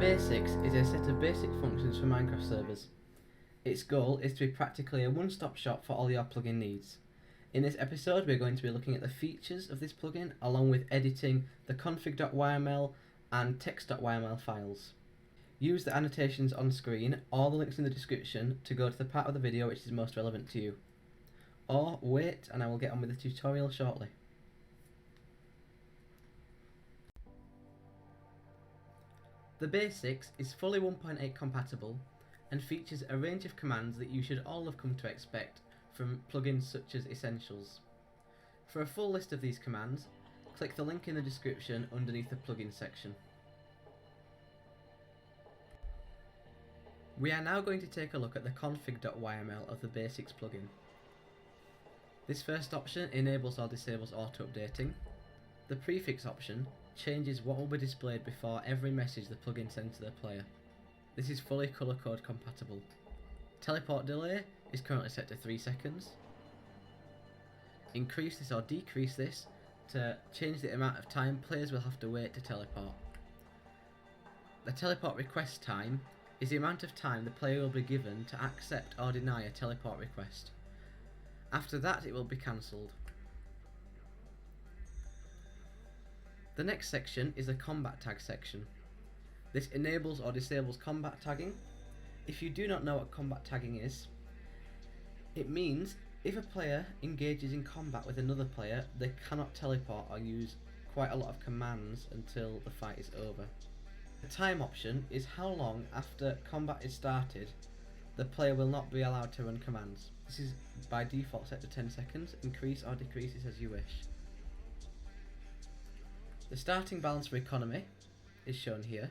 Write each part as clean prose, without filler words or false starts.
Basics is a set of basic functions for Minecraft servers. Its goal is to be practically a one-stop shop for all your plugin needs. In this episode we're going to be looking at the features of this plugin along with editing the config.yml and text.yml files. Use the annotations on screen or the links in the description to go to the part of the video which is most relevant to you. Or wait and I will get on with the tutorial shortly. The Basics is fully 1.8 compatible and features a range of commands that you should all have come to expect from plugins such as Essentials. For a full list of these commands, click the link in the description underneath the plugin section. We are now going to take a look at the config.yml of the Basics plugin. This first option enables or disables auto-updating. The prefix option changes what will be displayed before every message the plugin sends to the player. This is fully colour code compatible. Teleport delay is currently set to 3 seconds. Increase this or decrease this to change the amount of time players will have to wait to teleport. The teleport request time is the amount of time the player will be given to accept or deny a teleport request. After that it will be cancelled. The next section is the combat tag section. This enables or disables combat tagging. If you do not know what combat tagging is, it means if a player engages in combat with another player, they cannot teleport or use quite a lot of commands until the fight is over. The time option is how long after combat is started the player will not be allowed to run commands. This is by default set to 10 seconds, increase or decrease this as you wish. The starting balance for economy is shown here,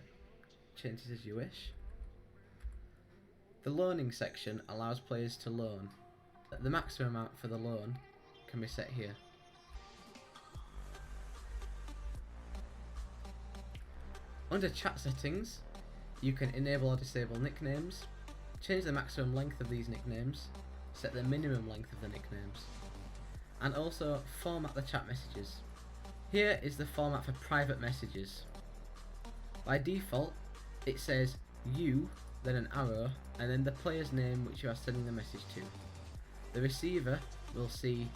changes as you wish. The loaning section allows players to loan. The maximum amount for the loan can be set here. Under chat settings, you can enable or disable nicknames, change the maximum length of these nicknames, set the minimum length of the nicknames, and also format the chat messages. Here is the format for private messages. By default, it says you, then an arrow, and then the player's name which you are sending the message to. The receiver will see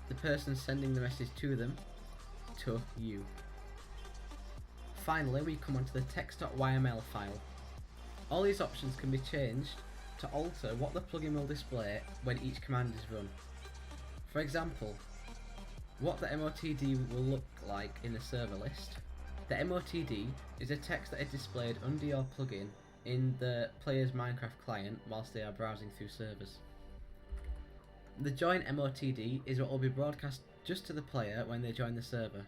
the person sending the message to them, to you. Finally, we come onto the text.yml file. All these options can be changed to alter what the plugin will display when each command is run. For example, what the MOTD will look like in the server list. The MOTD is a text that is displayed under your plugin in the player's Minecraft client whilst they are browsing through servers. The join MOTD is what will be broadcast just to the player when they join the server.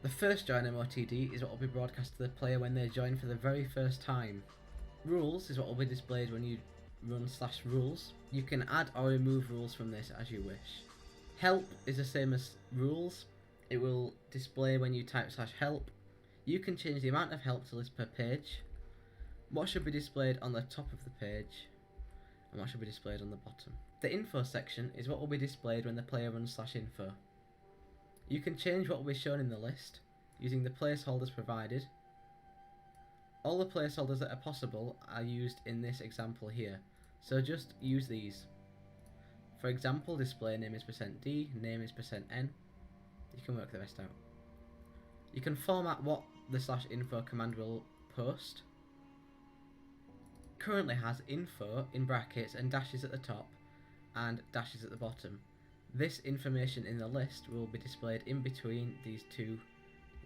The first join MOTD is what will be broadcast to the player when they join for the very first time. Rules is what will be displayed when you run /rules. You can add or remove rules from this as you wish. Help is the same as rules. It will display when you type /help. You can change the amount of help to list per page, what should be displayed on the top of the page, and what should be displayed on the bottom. The info section is what will be displayed when the player runs /info. You can change what will be shown in the list using the placeholders provided. All the placeholders that are possible are used in this example here, so just use these. For example, display name is %d, name is %n. You can work the rest out. You can format what the /info command will post. Currently has info in brackets and dashes at the top and dashes at the bottom. This information in the list will be displayed in between these two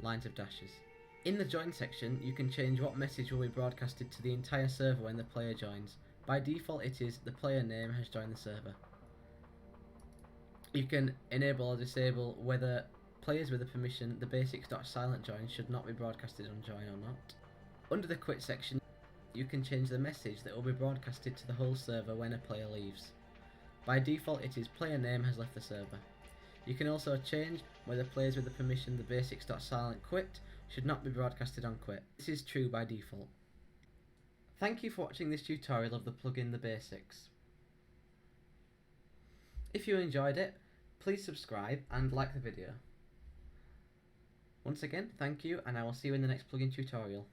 lines of dashes. In the join section, you can change what message will be broadcasted to the entire server when the player joins. By default it is the player name has joined the server. You can enable or disable whether players with the permission the basics.silent join should not be broadcasted on join or not. Under the quit section, you can change the message that will be broadcasted to the whole server when a player leaves. By default it is player name has left the server. You can also change whether players with the permission the basics.silent quit should not be broadcasted on quit. This is true by default. Thank you for watching this tutorial of the plugin The Basics. If you enjoyed it, please subscribe and like the video. Once again, thank you, and I will see you in the next plugin tutorial.